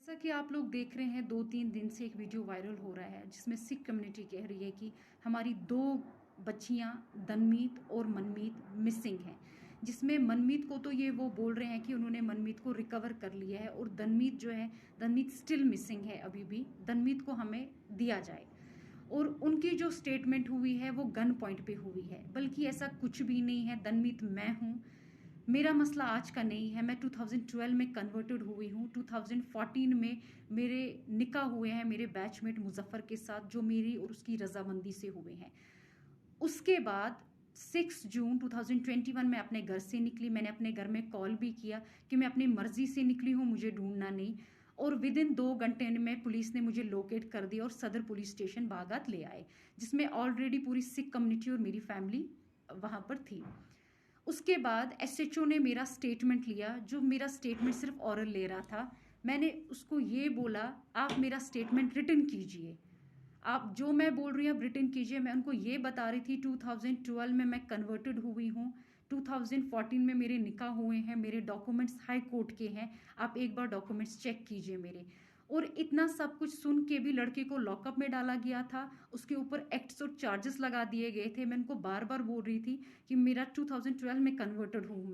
जैसा कि आप लोग देख रहे हैं 2-3 दिन से एक वीडियो वायरल हो रहा है जिसमें सिख कम्युनिटी कह रही है कि हमारी 2 बच्चियां दनमीत और मनमीत मिसिंग हैं। जिसमें मनमीत को तो ये वो बोल रहे हैं कि उन्होंने मनमीत को रिकवर कर लिया है और दनमीत जो है दनमीत स्टिल मिसिंग है। अभी भी दनमीत को हमें दिया जाए। और उनकी जो स्टेटमेंट हुई है वो गन पॉइंट पे हुई है, बल्कि ऐसा कुछ भी नहीं है। दनमीत मैं हूँ, मेरा मसला आज का नहीं है। मैं 2012 में कन्वर्टेड हुई हूँ। 2014 में मेरे निकाह हुए हैं मेरे बैचमेट मुजफ्फर के साथ, जो मेरी और उसकी रजामंदी से हुए हैं। उसके बाद 6 जून 2021 में अपने घर से निकली। मैंने अपने घर में कॉल भी किया कि मैं अपनी मर्जी से निकली हूँ, मुझे ढूंढना नहीं। और विद इन 2 घंटे में पुलिस ने मुझे लोकेट कर दिया और सदर पुलिस स्टेशन बागात ले आए, जिसमें ऑलरेडी पूरी सिख कम्युनिटी और मेरी फैमिली वहां पर थी। उसके बाद एसएचओ ने मेरा स्टेटमेंट लिया, जो मेरा स्टेटमेंट सिर्फ ऑरल ले रहा था। मैंने उसको ये बोला, आप मेरा स्टेटमेंट रिटन कीजिए, आप जो मैं बोल रही हूँ आप रिटन कीजिए। मैं उनको ये बता रही थी 2012 में मैं कन्वर्टेड हुई हूँ, 2014 में मेरे निकाह हुए हैं, मेरे डॉक्यूमेंट्स हाई कोर्ट के हैं, आप एक बार डॉक्यूमेंट्स चेक कीजिए मेरे। और इतना सब कुछ सुन के भी लड़के को लॉकअप में डाला गया था, उसके ऊपर एक्ट्स और चार्जेस लगा दिए गए थे। मैं उनको बार बार बोल रही थी कि मेरा 2012 में कन्वर्टेड हूँ।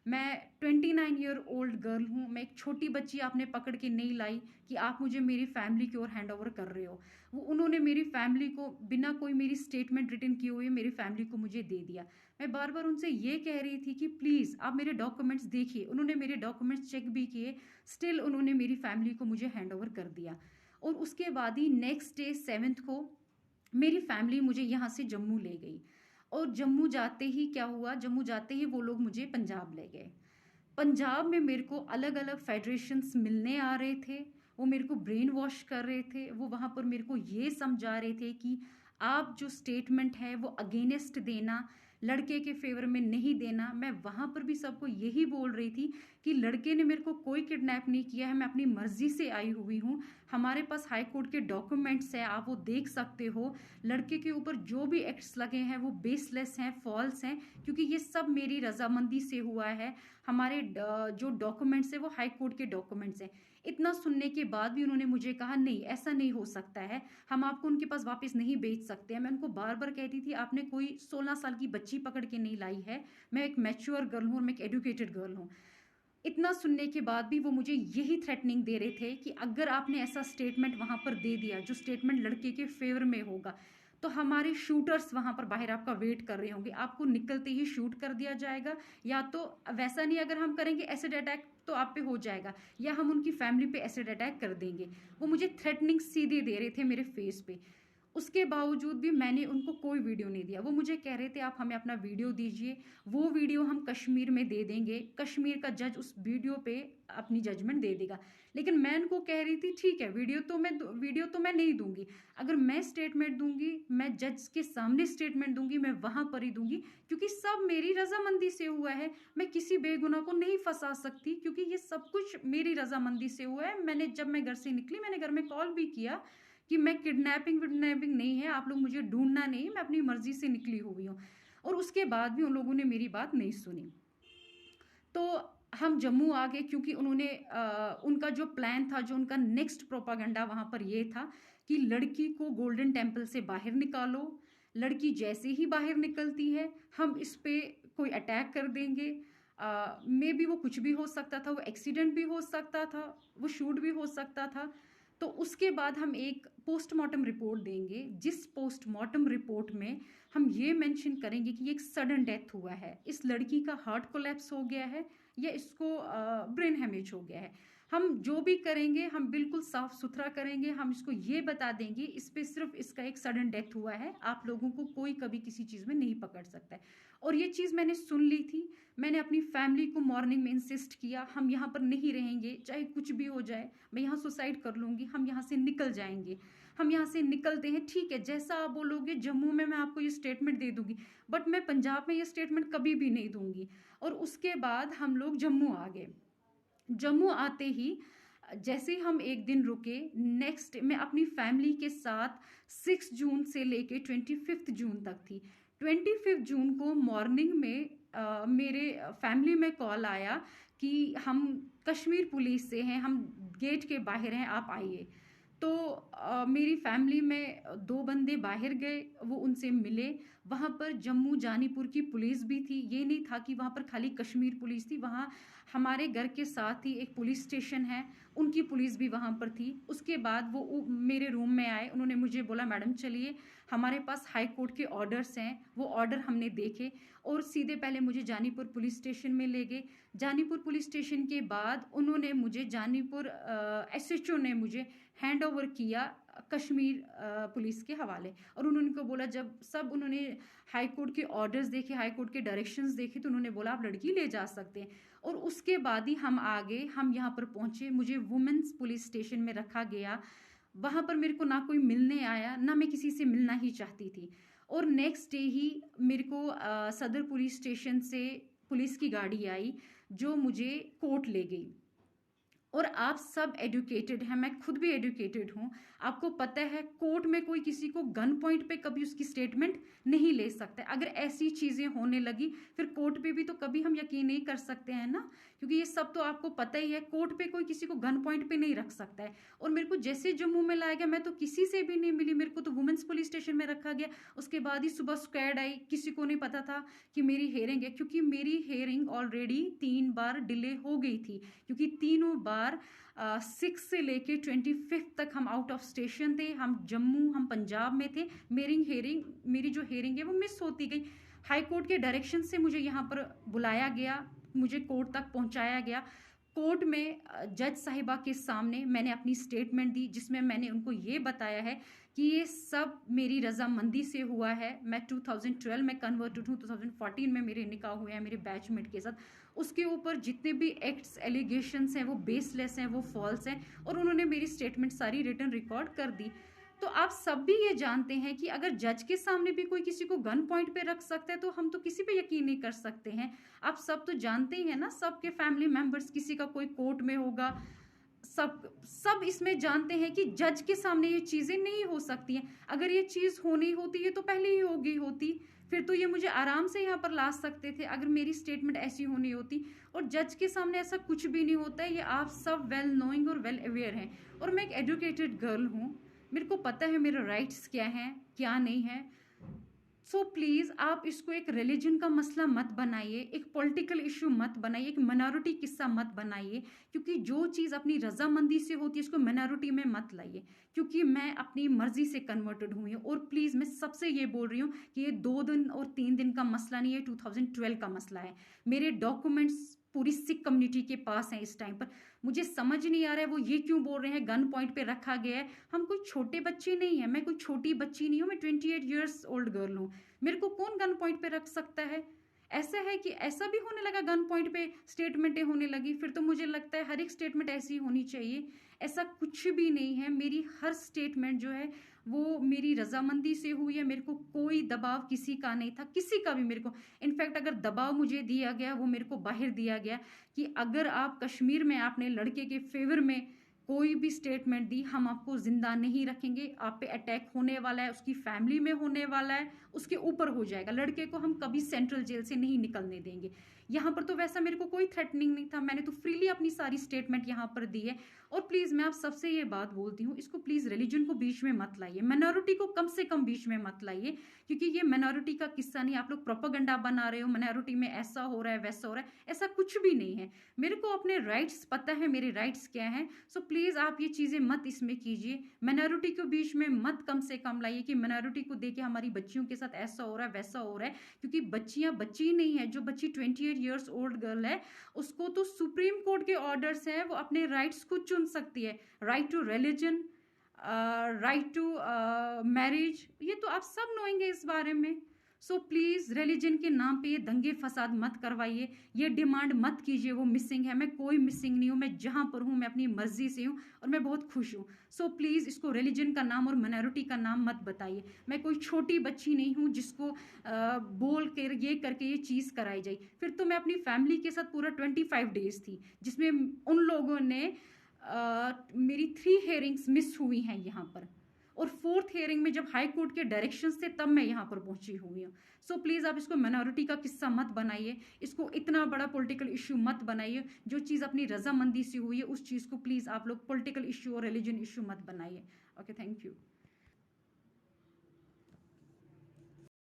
मैं 29 ईयर ओल्ड गर्ल हूँ। मैं एक छोटी बच्ची आपने पकड़ के नहीं लाई कि आप मुझे मेरी फैमिली की ओर हैंड ओवर कर रहे हो। वो उन्होंने मेरी फैमिली को बिना कोई मेरी स्टेटमेंट रिटन किए हुए मेरी फैमिली को मुझे दे दिया। मैं बार बार उनसे ये कह रही थी कि प्लीज़ आप मेरे डॉक्यूमेंट्स देखिए। उन्होंने मेरे डॉक्यूमेंट्स चेक भी किए, स्टिल उन्होंने मेरी फैमिली को मुझे हैंड ओवर कर दिया। और उसके बाद ही नेक्स्ट डे 7 को मेरी फैमिली मुझे यहाँ से जम्मू ले गई। और जम्मू जाते ही क्या हुआ, जम्मू जाते ही वो लोग मुझे पंजाब ले गए। पंजाब में मेरे को अलग अलग फेडरेशंस मिलने आ रहे थे, वो मेरे को ब्रेन वॉश कर रहे थे। वो वहाँ पर मेरे को ये समझा रहे थे कि आप जो स्टेटमेंट है वो अगेंस्ट देना, लड़के के फेवर में नहीं देना। मैं वहाँ पर भी सबको यही बोल रही थी कि लड़के ने मेरे को कोई किडनैप नहीं किया है, मैं अपनी मर्जी से आई हुई हूँ। हमारे पास हाई कोर्ट के डॉक्यूमेंट्स हैं, आप वो देख सकते हो। लड़के के ऊपर जो भी एक्ट्स लगे हैं वो बेसलेस हैं, फॉल्स हैं, क्योंकि ये सब मेरी रजामंदी से हुआ है। हमारे जो डॉक्यूमेंट्स है वो हाई कोर्ट के डॉक्यूमेंट्स हैं। इतना सुनने के बाद भी उन्होंने मुझे कहा नहीं ऐसा नहीं हो सकता है, हम आपको उनके पास वापस नहीं भेज सकते हैं। मैं उनको बार बार कहती थी आपने कोई 16 साल की बच्ची पकड़ के नहीं लाई है, मैं एक मैच्योर गर्ल हूँ और मैं एक एडुकेटेड गर्ल हूँ। इतना सुनने के बाद भी वो मुझे यही थ्रेटनिंग दे रहे थे कि अगर आपने ऐसा स्टेटमेंट वहां पर दे दिया जो स्टेटमेंट लड़के के फेवर में होगा, तो हमारे शूटर्स वहां पर बाहर आपका वेट कर रहे होंगे, आपको निकलते ही शूट कर दिया जाएगा, या तो वैसा नहीं अगर हम करेंगे एसिड अटैक तो आप पे हो जाएगा, या हम उनकी फैमिली पे एसिड अटैक कर देंगे। वो मुझे थ्रेटनिंग सीधे दे रहे थे मेरे फेस पे। उसके बावजूद भी मैंने उनको कोई वीडियो नहीं दिया। वो मुझे कह रहे थे आप हमें अपना वीडियो दीजिए, वो वीडियो हम कश्मीर में दे देंगे, कश्मीर का जज उस वीडियो पे अपनी जजमेंट दे देगा। लेकिन मैं उनको कह रही थी ठीक है वीडियो तो मैं नहीं दूंगी, अगर मैं स्टेटमेंट दूंगी मैं जज के सामने स्टेटमेंट दूंगी, मैं वहां पर ही दूंगी, क्योंकि सब मेरी रजामंदी से हुआ है। मैं किसी बेगुनाह को नहीं फंसा सकती, क्योंकि ये सब कुछ मेरी रजामंदी से हुआ है। जब मैं घर से निकली मैंने घर में कॉल भी किया कि मैं किडनैपिंग विडनैपिंग नहीं है, आप लोग मुझे ढूंढना नहीं, मैं अपनी मर्जी से निकली हुई हूँ। और उसके बाद भी उन लोगों ने मेरी बात नहीं सुनी। तो हम जम्मू आ गए, क्योंकि उन्होंने उनका जो प्लान था, जो उनका नेक्स्ट प्रोपागेंडा वहां पर ये था कि लड़की को गोल्डन टेम्पल से बाहर निकालो, लड़की जैसे ही बाहर निकलती है हम इस पे कोई अटैक कर देंगे। मे बी वो कुछ भी हो सकता था, वो एक्सीडेंट भी हो सकता था, वो शूट भी हो सकता था। तो उसके बाद हम एक पोस्टमार्टम रिपोर्ट देंगे, जिस पोस्टमार्टम रिपोर्ट में हम ये मेंशन करेंगे कि एक सडन डेथ हुआ है, इस लड़की का हार्ट कोलैप्स हो गया है या इसको ब्रेन हेमेज हो गया है। हम जो भी करेंगे हम बिल्कुल साफ सुथरा करेंगे। हम इसको ये बता देंगे इस पे सिर्फ इसका एक सडन डेथ हुआ है, आप लोगों को कोई कभी किसी चीज में नहीं पकड़ सकता है। और ये चीज मैंने सुन ली थी। मैंने अपनी फैमिली को मॉर्निंग में इंसिस्ट किया हम यहाँ पर नहीं रहेंगे, चाहे कुछ भी हो जाए, मैं यहाँ सुसाइड कर लूंगी, हम यहाँ से निकल जाएंगे। हम यहाँ से निकलते हैं, ठीक है जैसा आप बोलोगे जम्मू में मैं आपको ये स्टेटमेंट दे दूंगी, बट मैं पंजाब में ये स्टेटमेंट कभी भी नहीं दूंगी। और उसके बाद हम लोग जम्मू आ गए। जम्मू आते ही जैसे ही हम एक दिन रुके, नेक्स्ट मैं अपनी फैमिली के साथ 6 जून से लेके 25 जून तक थी। 25 जून को मॉर्निंग में मेरे फैमिली में कॉल आया कि हम कश्मीर पुलिस से हैं, हम गेट के बाहर हैं, आप आइए। तो मेरी फैमिली में 2 बंदे बाहर गए, वो उनसे मिले। वहाँ पर जम्मू जानीपुर की पुलिस भी थी, ये नहीं था कि वहाँ पर खाली कश्मीर पुलिस थी, वहाँ हमारे घर के साथ ही एक पुलिस स्टेशन है, उनकी पुलिस भी वहाँ पर थी। उसके बाद वो मेरे रूम में आए, उन्होंने मुझे बोला मैडम चलिए, हमारे पास हाई कोर्ट के ऑर्डर्स हैं। वो ऑर्डर हमने देखे और सीधे पहले मुझे जानीपुर पुलिस स्टेशन में ले गए। जानीपुर पुलिस स्टेशन के बाद उन्होंने मुझे जानीपुर SHO ने मुझे हैंड ओवर किया कश्मीर पुलिस के हवाले। और उन्होंने को बोला, जब सब उन्होंने हाई कोर्ट के ऑर्डर्स देखे, हाई कोर्ट के डायरेक्शंस देखे, तो उन्होंने बोला आप लड़की ले जा सकते हैं। और उसके बाद ही हम आ गए, हम यहाँ पर पहुँचे, मुझे वुमेन्स पुलिस स्टेशन में रखा गया। वहाँ पर मेरे को ना कोई मिलने आया, ना मैं किसी से मिलना ही चाहती थी। और नेक्स्ट डे ही मेरे को सदर पुलिस स्टेशन से पुलिस की गाड़ी आई जो मुझे कोर्ट ले गई। और आप सब एजुकेटेड हैं, मैं खुद भी एजुकेटेड हूँ, आपको पता है कोर्ट में कोई किसी को गन पॉइंट पे कभी उसकी स्टेटमेंट नहीं ले सकता। अगर ऐसी चीज़ें होने लगी फिर कोर्ट पे भी तो कभी हम यकीन नहीं कर सकते हैं ना, क्योंकि ये सब तो आपको पता ही है, कोर्ट पे कोई किसी को गन पॉइंट पे नहीं रख सकता है। और मेरे को जैसे जम्मू में लाया गया, मैं तो किसी से भी नहीं मिली, मेरे को तो वुमेन्स पुलिस स्टेशन में रखा गया। उसके बाद ही सुबह स्क्वाड आई, किसी को नहीं पता था कि मेरी हेयरिंग है, क्योंकि मेरी हेयरिंग ऑलरेडी 3 बार डिले हो गई थी, क्योंकि तीनों बार 6 से लेके 25 तक हम आउट ऑफ स्टेशन थे, हम जम्मू, हम पंजाब में थे। मेरी जो हेयरिंग है वो मिस होती गई। हाई कोर्ट के डायरेक्शन से मुझे यहाँ पर बुलाया गया, मुझे कोर्ट तक पहुँचाया गया। कोर्ट में जज साहिबा के सामने मैंने अपनी स्टेटमेंट दी, जिसमें मैंने उनको ये बताया है कि ये सब मेरी रजामंदी से हुआ है। मैं 2012 में कन्वर्टेड हूँ, 2014 में मेरे निकाह हुए हैं मेरे बैचमेट के साथ। उसके ऊपर जितने भी एक्ट्स एलिगेशंस हैं वो बेसलेस हैं, वो फॉल्स हैं। और उन्होंने मेरी स्टेटमेंट सारी रिटन रिकॉर्ड कर दी। तो आप सब भी ये जानते हैं कि अगर जज के सामने भी कोई किसी को गन पॉइंट पे रख सकता है तो हम तो किसी पे यकीन नहीं कर सकते हैं। आप सब तो जानते ही हैं ना, सबके फैमिली मेंबर्स, किसी का कोई कोर्ट में होगा, सब इसमें जानते हैं कि जज के सामने ये चीज़ें नहीं हो सकती हैं। अगर ये चीज़ होनी होती है तो पहले ही हो गई होती, फिर तो ये मुझे आराम से यहाँ पर ला सकते थे अगर मेरी स्टेटमेंट ऐसी होनी होती। और जज के सामने ऐसा कुछ भी नहीं होता है, ये आप सब वेल नोइंग और वेल अवेयर हैं। और मैं एक एजुकेटेड गर्ल हूँ, मेरे को पता है मेरे राइट्स क्या हैं क्या नहीं है। सो प्लीज़ आप इसको एक रिलीजन का मसला मत बनाइए, एक पॉलिटिकल इशू मत बनाइए, एक माइनॉरिटी किस्सा मत बनाइए, क्योंकि जो चीज़ अपनी रजामंदी से होती है उसको माइनॉरिटी में मत लाइए। क्योंकि मैं अपनी मर्जी से कन्वर्टेड हुई हूँ। और प्लीज़ मैं सबसे ये बोल रही हूँ कि ये 2 दिन और 3 दिन का मसला नहीं है, 2012 का मसला है। मेरे डॉक्यूमेंट्स पूरी सिख कम्युनिटी के पास हैं इस टाइम पर। मुझे समझ नहीं आ रहा है वो ये क्यों बोल रहे हैं गन पॉइंट पे रखा गया है। हम कोई छोटे बच्चे नहीं हैं, मैं कोई छोटी बच्ची नहीं हूँ, मैं 28 ईयर्स ओल्ड गर्ल हूँ। मेरे को कौन गन पॉइंट पे रख सकता है? ऐसा है कि ऐसा भी होने लगा, गन पॉइंट पे स्टेटमेंटें होने लगी, फिर तो मुझे लगता है हर एक स्टेटमेंट ऐसी होनी चाहिए। ऐसा कुछ भी नहीं है, मेरी हर स्टेटमेंट जो है वो मेरी रजामंदी से हुई है। मेरे को कोई दबाव किसी का नहीं था, किसी का भी मेरे को। इनफैक्ट अगर दबाव मुझे दिया गया वो मेरे को बाहर दिया गया कि अगर आप कश्मीर में आपने लड़के के फेवर में कोई भी स्टेटमेंट दी, हम आपको जिंदा नहीं रखेंगे, आप पे अटैक होने वाला है, उसकी फैमिली में होने वाला है, उसके ऊपर हो जाएगा, लड़के को हम कभी सेंट्रल जेल से नहीं निकलने देंगे। यहाँ पर तो वैसा मेरे को कोई थ्रेटनिंग नहीं था, मैंने तो फ्रीली अपनी सारी स्टेटमेंट यहाँ पर दी है। और प्लीज़ मैं आप सबसे ये बात बोलती हूँ, इसको प्लीज़ रिलीजन को बीच में मत लाइए, माइनॉरिटी को कम से कम बीच में मत लाइए, क्योंकि ये माइनॉरिटी का किस्सा नहीं। आप लोग प्रोपेगेंडा बना रहे हो, माइनॉरिटी में ऐसा हो रहा है वैसा हो रहा है, ऐसा कुछ भी नहीं है। मेरे को अपने राइट्स पता है, मेरे राइट्स क्या हैं। सो प्लीज़ आप ये चीज़ें मत इसमें कीजिए, माइनॉरिटी को बीच में मत कम से कम लाइए कि माइनॉरिटी को देके हमारी बच्चियों के साथ ऐसा हो रहा है वैसा हो रहा है। क्योंकि बच्चियाँ बच्ची नहीं है, जो बच्ची 28 ईयर्स ओल्ड गर्ल है उसको तो सुप्रीम कोर्ट के ऑर्डर्स हैं, वो अपने राइट्स खुद चुन सकती है। Right to religion, right to marriage, ये तो आप सब नोएंगे इस बारे में। सो प्लीज़ रिलीजन के नाम पे ये दंगे फसाद मत करवाइए, ये डिमांड मत कीजिए वो मिसिंग है। मैं कोई मिसिंग नहीं हूँ, मैं जहाँ पर हूँ मैं अपनी मर्जी से हूँ और मैं बहुत खुश हूँ। सो प्लीज़ इसको रिलीजन का नाम और माइनॉरिटी का नाम मत बताइए। मैं कोई छोटी बच्ची नहीं हूँ जिसको बोल कर ये करके ये चीज़ कराई जाए। फिर तो मैं अपनी फैमिली के साथ पूरा 25 डेज थी, जिसमें उन लोगों ने मेरी 3 हेयरिंग्स मिस हुई हैं यहाँ पर। और फोर्थ हियरिंग में जब हाई कोर्ट के डायरेक्शंस थे तब मैं यहाँ पर पहुंची हुई हूँ। सो प्लीज़ आप इसको माइनॉरिटी का किस्सा मत बनाइए, इसको इतना बड़ा पॉलिटिकल इश्यू मत बनाइए। जो चीज़ अपनी रजामंदी से हुई है उस चीज़ को प्लीज़ आप लोग पॉलिटिकल इश्यू और रिलीजन इश्यू मत बनाइए। Okay, thank you.